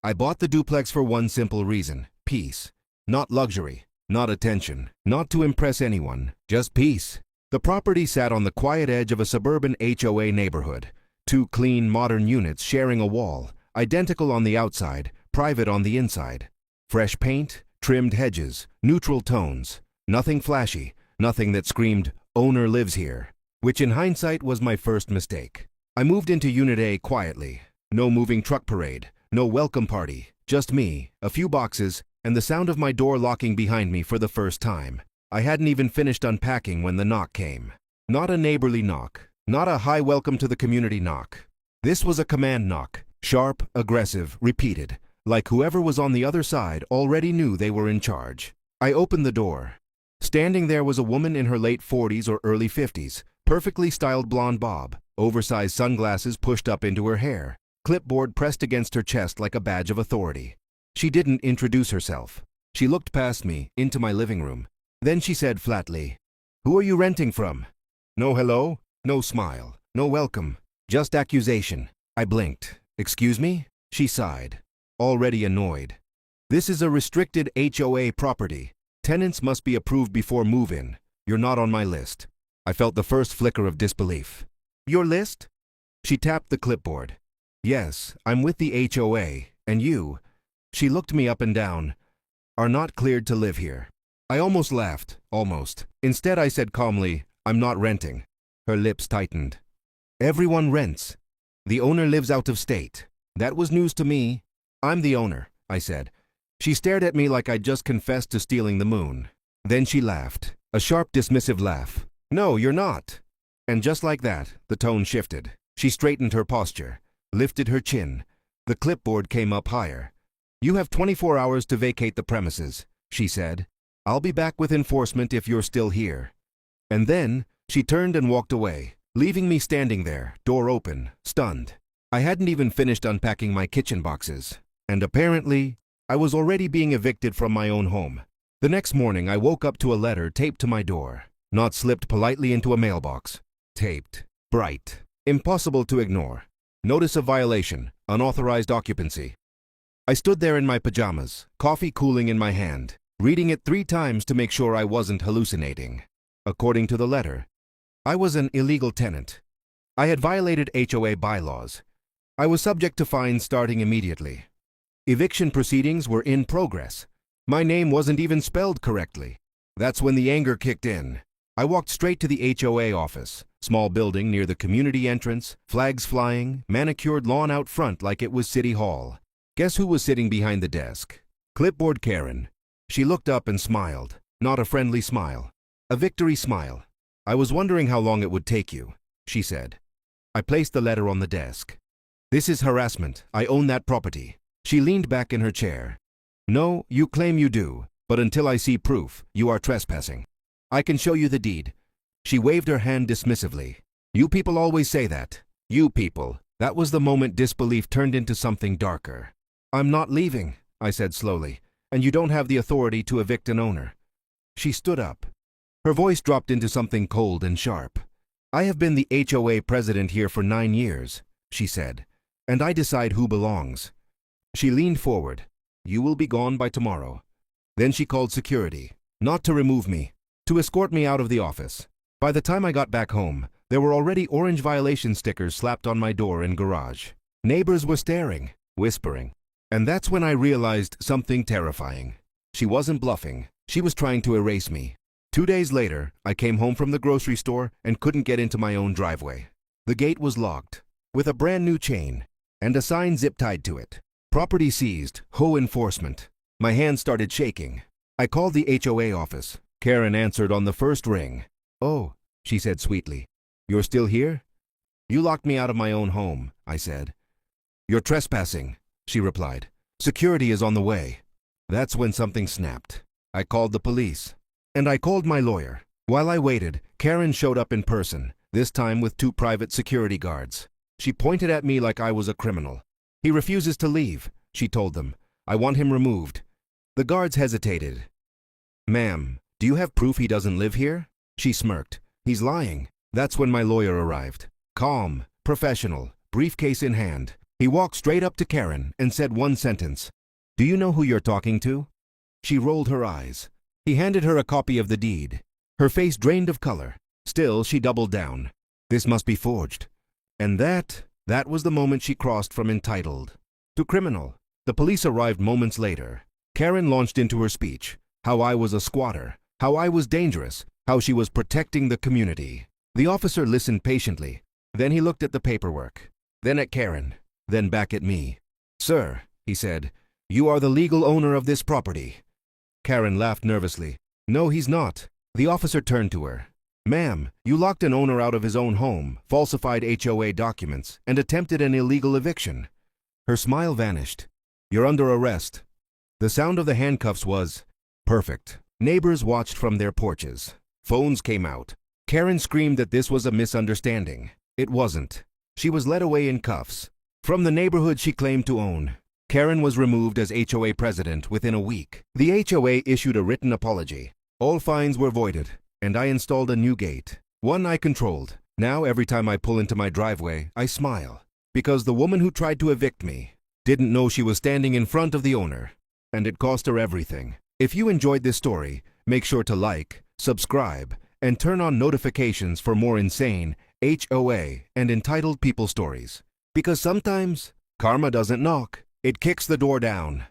I bought the duplex for one simple reason: peace. Not luxury, not attention, not to impress anyone, just peace. The property sat on the quiet edge of a suburban HOA neighborhood. Two clean, modern units sharing a wall, identical on the outside, private on the inside. Fresh paint, trimmed hedges, neutral tones. Nothing flashy, nothing that screamed, "Owner lives here," which in hindsight was my first mistake. I moved into Unit A quietly. No moving truck parade, no welcome party, just me, a few boxes, and the sound of my door locking behind me for the first time. I hadn't even finished unpacking when the knock came. Not a neighborly knock, not a "hi, welcome to the community" knock. This was a command knock, sharp, aggressive, repeated, like whoever was on the other side already knew they were in charge. I opened the door. Standing there was a woman in her late 40s or early 50s, perfectly styled blonde bob, oversized sunglasses pushed up into her hair, clipboard pressed against her chest like a badge of authority. She didn't introduce herself. She looked past me, into my living room. Then she said flatly, "Who are you renting from?" No hello, no smile, no welcome, just accusation. I blinked. "Excuse me?" She sighed, already annoyed. "This is a restricted HOA property. Tenants must be approved before move-in. You're not on my list." I felt the first flicker of disbelief. "Your list?" She tapped the clipboard. "Yes, I'm with the HOA, and you," she looked me up and down, "are not cleared to live here." I almost laughed, almost. Instead I said calmly, "I'm not renting." Her lips tightened. "Everyone rents. The owner lives out of state." That was news to me. "I'm the owner," I said. She stared at me like I'd just confessed to stealing the moon. Then she laughed, a sharp dismissive laugh. "No, you're not." And just like that, the tone shifted. She straightened her posture, lifted her chin. The clipboard came up higher. "You have 24 hours to vacate the premises," she said. "I'll be back with enforcement if you're still here." And then she turned and walked away, leaving me standing there, door open, stunned. I hadn't even finished unpacking my kitchen boxes. And apparently, I was already being evicted from my own home. The next morning, I woke up to a letter taped to my door, not slipped politely into a mailbox. Taped, bright, impossible to ignore. Notice of violation, unauthorized occupancy. I stood there in my pajamas, coffee cooling in my hand, reading it 3 times to make sure I wasn't hallucinating. According to the letter, I was an illegal tenant. I had violated HOA bylaws. I was subject to fines starting immediately. Eviction proceedings were in progress. My name wasn't even spelled correctly. That's when the anger kicked in. I walked straight to the HOA office, small building near the community entrance, flags flying, manicured lawn out front like it was City Hall. Guess who was sitting behind the desk? Clipboard Karen. She looked up and smiled, not a friendly smile, a victory smile. "I was wondering how long it would take you," she said. I placed the letter on the desk. "This is harassment. I own that property." She leaned back in her chair. "No, you claim you do, but until I see proof, you are trespassing. I can show you the deed." She waved her hand dismissively. "You people always say that. You people." That was the moment disbelief turned into something darker. "I'm not leaving," I said slowly, "and you don't have the authority to evict an owner." She stood up. Her voice dropped into something cold and sharp. "I have been the HOA president here for 9 years," she said, "and I decide who belongs." She leaned forward. "You will be gone by tomorrow." Then she called security, not to remove me, to escort me out of the office. By the time I got back home, there were already orange violation stickers slapped on my door and garage. Neighbors were staring, whispering. And that's when I realized something terrifying. She wasn't bluffing. She was trying to erase me. 2 days later, I came home from the grocery store and couldn't get into my own driveway. The gate was locked, with a brand new chain, and a sign zip-tied to it. "Property seized, HOA enforcement." My hands started shaking. I called the HOA office. Karen answered on the first ring. "Oh," she said sweetly. "You're still here?" "You locked me out of my own home," I said. "You're trespassing," she replied. "Security is on the way." That's when something snapped. I called the police. And I called my lawyer. While I waited, Karen showed up in person, this time with 2 private security guards. She pointed at me like I was a criminal. "He refuses to leave," she told them. "I want him removed." The guards hesitated. "Ma'am, do you have proof he doesn't live here?" She smirked. "He's lying." That's when my lawyer arrived. Calm, professional, briefcase in hand. He walked straight up to Karen and said one sentence. "Do you know who you're talking to?" She rolled her eyes. He handed her a copy of the deed. Her face drained of color. Still, she doubled down. This must be forged. And that was the moment she crossed from entitled to criminal. The police arrived moments later. Karen launched into her speech. How I was a squatter. How I was dangerous. How she was protecting the community. The officer listened patiently. Then he looked at the paperwork. Then at Karen. Then back at me. "Sir," he said, "you are the legal owner of this property." Karen laughed nervously. "No, he's not." The officer turned to her. "Ma'am, you locked an owner out of his own home, falsified HOA documents, and attempted an illegal eviction." Her smile vanished. "You're under arrest." The sound of the handcuffs was perfect. Neighbors watched from their porches. Phones came out. Karen screamed that this was a misunderstanding. It wasn't. She was led away in cuffs. From the neighborhood she claimed to own, Karen was removed as HOA president within a week. The HOA issued a written apology. All fines were voided, and I installed a new gate. One I controlled. Now every time I pull into my driveway, I smile. Because the woman who tried to evict me didn't know she was standing in front of the owner. And it cost her everything. If you enjoyed this story, make sure to like, subscribe, and turn on notifications for more insane HOA and entitled people stories. Because sometimes, karma doesn't knock, it kicks the door down.